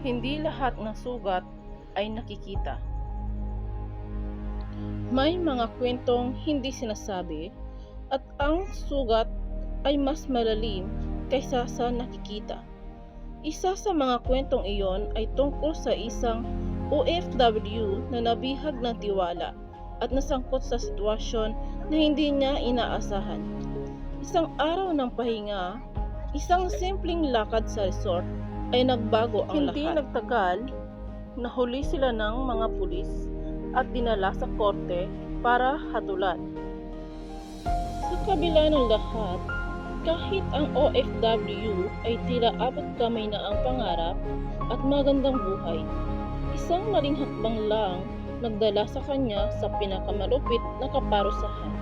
Hindi lahat ng sugat ay nakikita. May mga kwentong hindi sinasabi at ang sugat ay mas malalim kaysa sa nakikita. Isa sa mga kwentong iyon ay tungkol sa isang OFW na nabihag ng tiwala at nasangkot sa sitwasyon na hindi niya inaasahan. Isang araw ng pahinga, isang simpleng lakad sa resort ay nagbago ang lahat. Hindi nagtagal, nahuli sila ng mga pulis at dinala sa korte para hatulan. Sa kabila ng lahat, kahit ang OFW ay tila abot kamay na ang pangarap at magandang buhay, isang maling hakbang lang nagdala sa kanya sa pinakamalupit na kaparusahan.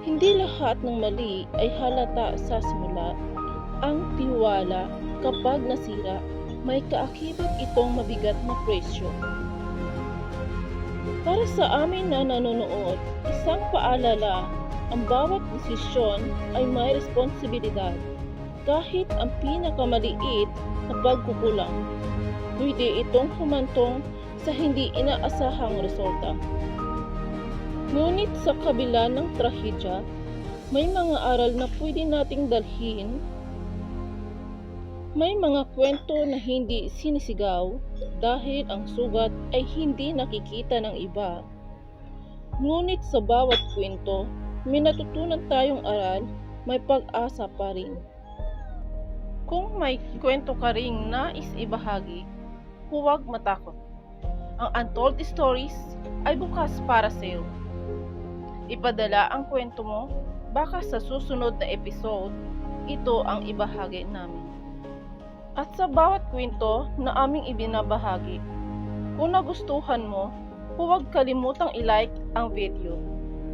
Hindi lahat ng mali ay halata sa simula. Ang tiwala, kapag nasira, may kaakibat itong mabigat na presyo. Para sa amin na nanonood, isang paalala, ang bawat desisyon ay may responsibilidad. Kahit ang pinakamaliit na pagkukulang, pwede itong humantong sa hindi inaasahang resulta. Ngunit sa kabila ng trahedya, may mga aral na pwede nating dalhin. May mga kwento na hindi sinisigaw dahil ang sugat ay hindi nakikita ng iba. Ngunit sa bawat kwento, may natutunan tayong aral, may pag-asa pa rin. Kung may kwento ka ring nais ibahagi, huwag matakot. Ang Untold Stories ay bukas para sa iyo. Ipadala ang kwento mo, baka sa susunod na episode, ito ang ibahagi namin. At sa bawat kwento na aming ibinabahagi, kung nagustuhan mo, huwag kalimutang i-like ang video,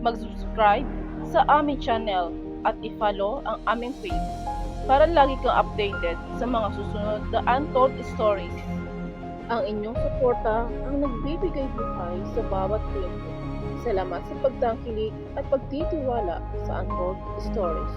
mag-subscribe sa aming channel at i-follow ang aming page para lagi kang updated sa mga susunod na Untold Stories. Ang inyong suporta ang nagbibigay buhay sa bawat kwento. Salamat sa pagtangkilik at pagtitiwala sa Untold Stories.